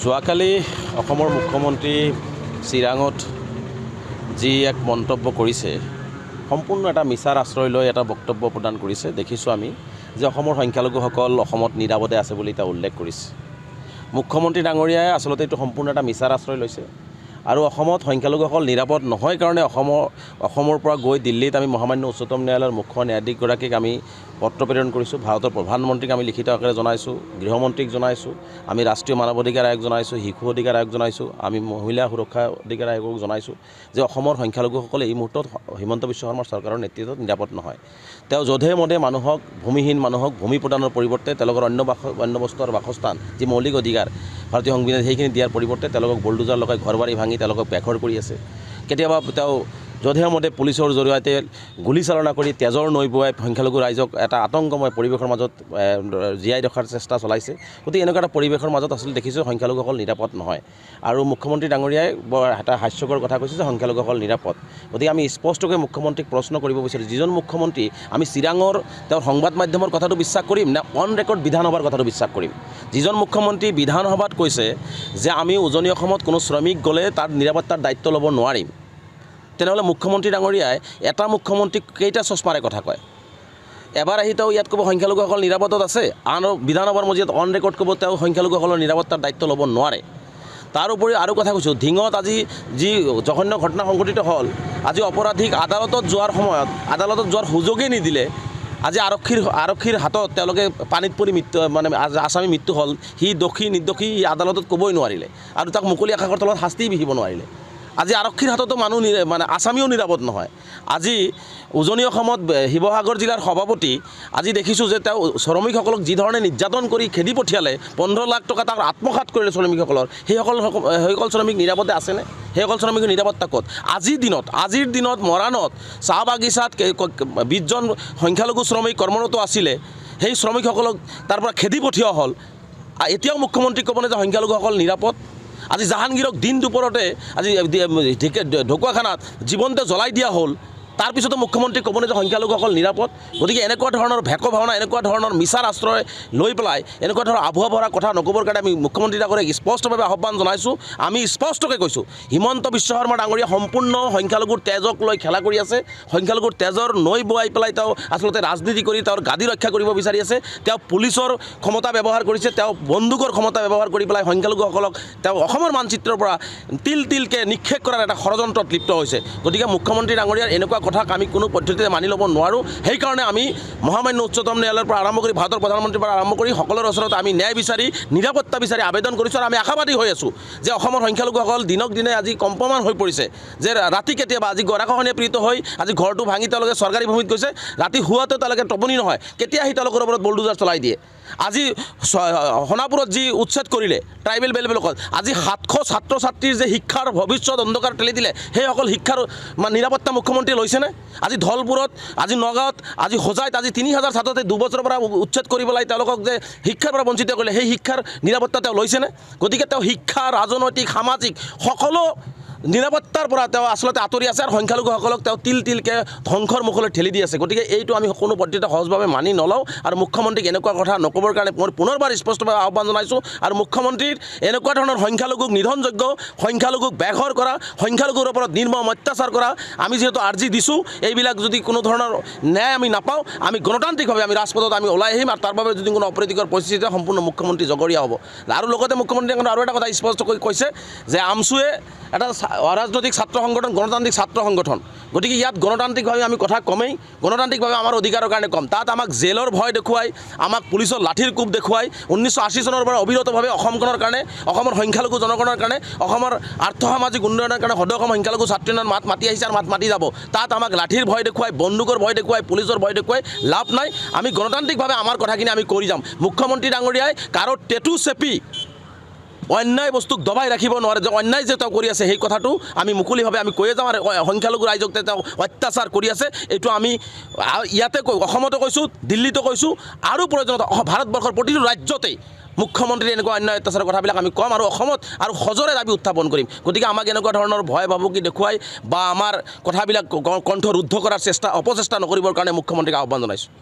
যোৱাকালি অসমৰ মুখ্যমন্ত্ৰী চিৰাঙত যি এক মন্তব্য কৰিছে সম্পূৰ্ণ এটা মিছাৰ আশ্ৰয় লৈ এটা বক্তব্য প্ৰদান কৰিছে। দেখিছোঁ আমি যে অসমৰ সংখ্যালঘুসকল অসমত নিৰাপদে আছে বুলি তেওঁ উল্লেখ কৰিছে। মুখ্যমন্ত্ৰী ডাঙৰীয়াই আচলতে এইটো সম্পূৰ্ণ এটা মিছাৰ আশ্ৰয় লৈছে আৰু অসমত সংখ্যালঘুসকল নিৰাপদ নহয় কাৰণে অসমৰ পৰা গৈ দিল্লীত আমি মহামান্য উচ্চতম ন্যায়ালয়ৰ মুখ্য ন্যায়াধীশগৰাকীক আমি পত্ৰ প্ৰেৰণ কৰিছোঁ। ভাৰতৰ প্ৰধানমন্ত্ৰীক আমি লিখিত আকাৰে জনাইছোঁ, গৃহমন্ত্ৰীক জনাইছোঁ, আমি ৰাষ্ট্ৰীয় মানৱ অধিকাৰ আয়োগ জনাইছোঁ, শিশু অধিকাৰ আয়োগ জনাইছোঁ, আমি মহিলা সুৰক্ষা অধিকাৰ আয়োগক জনাইছোঁ যে অসমৰ সংখ্যালঘুসকলে এই মুহূৰ্তত হিমন্ত বিশ্ব শৰ্মাৰ চৰকাৰৰ নেতৃত্বত নিৰাপদ নহয়। তেওঁ যধে মধে মানুহক, ভূমিহীন মানুহক ভূমি প্ৰদানৰ পৰিৱৰ্তে তেওঁলোকৰ অন্য বস্তু আৰু বাসস্থান যি মৌলিক অধিকাৰ ভাৰতীয় সংবিধান সেইখিনি দিয়াৰ পৰিৱৰ্তে তেওঁলোকক বুলডোজাৰ লগাই ঘৰ বাৰী ভাঙি তেওঁলোকক বেঘৰ কৰি আছে। কেতিয়াবা তেওঁ যধে মধে পুলিচৰ জৰিয়তে গুলীচালনা কৰি তেজৰ নৈ বোৱাই সংখ্যালঘু ৰাইজক এটা আতংকময় পৰিৱেশৰ মাজত জীয়াই ৰখাৰ চেষ্টা চলাইছে। গতিকে এনেকুৱা এটা পৰিৱেশৰ মাজত আচলতে দেখিছোঁ সংখ্যালঘুসকল নিৰাপদ নহয় আৰু মুখ্যমন্ত্ৰী ডাঙৰীয়াই বৰ এটা হাস্যকৰ কথা কৈছে যে সংখ্যালঘুসকল নিৰাপদ। গতিকে আমি স্পষ্টকৈ মুখ্যমন্ত্ৰীক প্ৰশ্ন কৰিব বিচাৰোঁ, যিজন মুখ্যমন্ত্ৰী আমি চিৰাঙৰ তেওঁৰ সংবাদ মাধ্যমৰ কথাটো বিশ্বাস কৰিম নে অন ৰেকৰ্ড বিধানসভাৰ কথাটো বিশ্বাস কৰিম? যিজন মুখ্যমন্ত্ৰী বিধানসভাত কৈছে যে আমি উজনি অসমত কোনো শ্ৰমিক গ'লে তাৰ নিৰাপত্তাৰ দায়িত্ব ল'ব নোৱাৰিম, তেনেহ'লে মুখ্যমন্ত্ৰী ডাঙৰীয়াই এটা মুখ্যমন্ত্ৰীক কেইটা চশমাৰে কথা কয়? এবাৰ আহি তেওঁ ইয়াত ক'ব সংখ্যালঘুসকল নিৰাপদত আছে, আন বিধানসভাৰ মজিয়াত অন ৰেকৰ্ড ক'ব তেওঁ সংখ্যালঘুসকলৰ নিৰাপত্তাৰ দায়িত্ব ল'ব নোৱাৰে। তাৰ উপৰি আৰু কথা কৈছোঁ, ধিঙত আজি যি জঘন্য ঘটনা সংঘটিত হ'ল, আজি অপৰাধীক আদালতত যোৱাৰ সময়ত আদালতত যোৱাৰ সুযোগেই নিদিলে। আজি আৰক্ষীৰ হাতত তেওঁলোকে পানীত পৰি আসামী মৃত্যু হ'ল। সি দোষী নিৰ্দোষী সি আদালতত ক'বই নোৱাৰিলে আৰু তাক মুকলি আকাশৰ তলত শাস্তি বিহিব নোৱাৰিলে। আজি আৰক্ষীৰ হাততো মানুহ আসামীও নিৰাপদ নহয়। আজি উজনি অসমত শিৱসাগৰ জিলাৰ সভাপতি আজি দেখিছোঁ যে তেওঁ শ্ৰমিকসকলক যি ধৰণে নিৰ্যাতন কৰি খেদি পঠিয়ালে, 15 লাখ টকা তাক আত্মসাৎ কৰিলে শ্ৰমিকসকলৰ, সেইসকল শ্ৰমিক নিৰাপদে আছেনে? সেইসকল শ্ৰমিকৰ নিৰাপত্তা ক'ত? আজিৰ দিনত মৰাণত চাহ বাগিচাত 20 জন সংখ্যালঘু শ্ৰমিক কৰ্মৰত আছিলে, সেই শ্ৰমিকসকলক তাৰ পৰা খেদি পঠিওৱা হ'ল। এতিয়াও মুখ্যমন্ত্ৰীক ক'বনে যে সংখ্যালঘুসকল নিৰাপদ? আজি জাহাংগীৰক দিন দুপৰতে আজি ঢকুৱাখানাত জীৱনতে জ্বলাই দিয়া হ'ল, তাৰপিছতো মুখ্যমন্ত্ৰী ক'বনে যে সংখ্যালঘুসকল নিৰাপদ? গতিকে এনেকুৱা ধৰণৰ ভেক ভাওনা, এনেকুৱা ধৰণৰ মিছাৰ আশ্ৰয় লৈ পেলাই এনেকুৱা ধৰণৰ আভুৱা ভৰা কথা নক'বৰ কাৰণে আমি মুখ্যমন্ত্ৰী ডাঙৰীয়াক স্পষ্টভাৱে আহ্বান জনাইছোঁ। আমি স্পষ্টকৈ কৈছোঁ, হিমন্ত বিশ্ব শৰ্মা ডাঙৰীয়া সম্পূৰ্ণ সংখ্যালঘুৰ তেজক লৈ খেলা কৰি আছে। সংখ্যালঘুৰ তেজৰ নৈ বোৱাই পেলাই তেওঁ আচলতে ৰাজনীতি কৰি তেওঁৰ গাদী ৰক্ষা কৰিব বিচাৰি আছে। তেওঁ পুলিচৰ ক্ষমতা ব্যৱহাৰ কৰিছে, তেওঁ বন্দুকৰ ক্ষমতা ব্যৱহাৰ কৰি পেলাই সংখ্যালঘুসকলক তেওঁ অসমৰ মানচিত্ৰৰ পৰা তিলকৈ নিক্ষেপ কৰাৰ এটা ষড়যন্ত্ৰত লিপ্ত হৈছে। গতিকে মুখ্যমন্ত্ৰী ডাঙৰীয়াৰ এনেকুৱা কথাক আমি কোনো পদ্ধতিতে মানি ল'ব নোৱাৰোঁ। সেইকাৰণে আমি মহামান্য উচ্চতম ন্যায়ালয়ৰ পৰা আৰম্ভ কৰি ভাৰতৰ প্ৰধানমন্ত্ৰীৰ পৰা আৰম্ভ কৰি সকলোৰে ওচৰত আমি ন্যায় বিচাৰি নিৰাপত্তা বিচাৰি আবেদন কৰিছোঁ আৰু আমি আশাবাদী হৈ আছোঁ যে অসমৰ সংখ্যালঘুসকল দিনক দিনে আজি কম্পমান হৈ পৰিছে। যে ৰাতি কেতিয়াবা আজি গৰাখহনীয়া পীড়িত হৈ আজি ঘৰটো ভাঙি তেওঁলোকে চৰকাৰী ভূমিত গৈছে, ৰাতি শোৱাতেও তেওঁলোকে টোপনি নহয়, কেতিয়া আহি তেওঁলোকৰ ওপৰত বুলডোজাৰ চলাই দিয়ে। আজি সোণাপুৰত যি উচ্ছেদ কৰিলে ট্ৰাইবেল বেলবিলাকত, আজি 700 ছাত্ৰ ছাত্ৰীৰ যে শিক্ষাৰ ভৱিষ্যত অন্ধকাৰ ঠেলি দিলে, সেইসকল শিক্ষাৰ নিৰাপত্তা মুখ্যমন্ত্ৰীয়ে লৈছেনে? আজি ধলপুৰত, আজি নগাঁৱত, আজি হোজাইত আজি 3000 ছাত্ৰতে 2 বছৰৰ পৰা উচ্ছেদ কৰি পেলাই তেওঁলোকক যে শিক্ষাৰ পৰা বঞ্চিত কৰিলে, সেই শিক্ষাৰ নিৰাপত্তা তেওঁ লৈছেনে? গতিকে তেওঁ শিক্ষা, ৰাজনৈতিক, সামাজিক সকলো নিৰাপত্তাৰ পৰা তেওঁ আচলতে আঁতৰি আছে আৰু সংখ্যালঘুসকলক তেওঁ তিলকৈ ধ্বংসৰ মুখলৈ ঠেলি দি আছে। গতিকে এইটো আমি কোনো পদ্ধতিতে সহজভাৱে মানি নলওঁ আৰু মুখ্যমন্ত্ৰীক এনেকুৱা কথা নক'বৰ কাৰণে মই পুনৰবাৰ স্পষ্টভাৱে আহ্বান জনাইছোঁ। আৰু মুখ্যমন্ত্ৰীৰ এনেকুৱা ধৰণৰ সংখ্যালঘুক নিধনযোগ্য, সংখ্যালঘুক বেঘৰ কৰা, সংখ্যালঘুৰ ওপৰত নিৰ্মম অত্যাচাৰ কৰা, আমি যিহেতু আৰ্জি দিছোঁ, এইবিলাক যদি কোনো ধৰণৰ ন্যায় আমি নাপাওঁ, আমি গণতান্ত্ৰিকভাৱে আমি ৰাজপথত আমি ওলাই আহিম আৰু তাৰ বাবে যদি কোনো অপ্ৰীতিকৰ পৰিস্থিতি সম্পূৰ্ণ মুখ্যমন্ত্ৰী জগৰীয়া হ'ব। আৰু লগতে মুখ্যমন্ত্ৰীয়ে আৰু এটা কথা স্পষ্টকৈ কৈছে যে আমছুৱে এটা অৰাজনৈতিক ছাত্ৰ সংগঠন, গণতান্ত্ৰিক ছাত্ৰ সংগঠন। গতিকে ইয়াত গণতান্ত্ৰিকভাৱে আমি কথা কমেই, গণতান্ত্ৰিকভাৱে আমাৰ অধিকাৰৰ কাৰণে কম। তাত আমাক জেলৰ ভয় দেখুৱাই, আমাক পুলিচৰ লাঠিৰ কোব দেখুৱাই 1980 চনৰ পৰা অবিৰতভাৱে অসমখনৰ কাৰণে, অসমৰ সংখ্যালঘু জনগণৰ কাৰণে, অসমৰ আৰ্থসামাজিক উন্নয়নৰ কাৰণে সদৌ অসম সংখ্যালঘু ছাত্ৰ উন্নয়ন মাত মাতি আহিছে আৰু মাত মাতি যাব। তাত আমাক লাঠিৰ ভয় দেখুৱাই, বন্দুকৰ ভয় দেখুৱাই, পুলিচৰ ভয় দেখুৱাই লাভ নাই। আমি গণতান্ত্ৰিকভাৱে আমাৰ কথাখিনি আমি কৰি যাম। মুখ্যমন্ত্ৰী ডাঙৰীয়াই কাৰো টেটু চেপি অন্যায় বস্তুক দবাই ৰাখিব নোৱাৰে। যে অন্যায় যে তেওঁ কৰি আছে সেই কথাটো আমি মুকলিভাৱে আমি কৈয়ে যাওঁ আৰু সংখ্যালঘু ৰাইজক তেওঁ অত্যাচাৰ কৰি আছে, এইটো আমি ইয়াতে অসমতো কৈছোঁ, দিল্লীতো কৈছোঁ আৰু প্ৰয়োজনত ভাৰতবৰ্ষৰ প্ৰতিটো ৰাজ্যতেই মুখ্যমন্ত্ৰীৰ এনেকুৱা অন্যায় অত্যাচাৰৰ কথাবিলাক আমি ক'ম আৰু অসমত আৰু সজোৰে দাবী উত্থাপন কৰিম। গতিকে আমাক এনেকুৱা ধৰণৰ ভয় ভাবুকি দেখুৱাই বা আমাৰ কথাবিলাক কণ্ঠ ৰুদ্ধ কৰাৰ অপচেষ্টা নকৰিবৰ কাৰণে মুখ্যমন্ত্ৰীক আহ্বান জনাইছোঁ।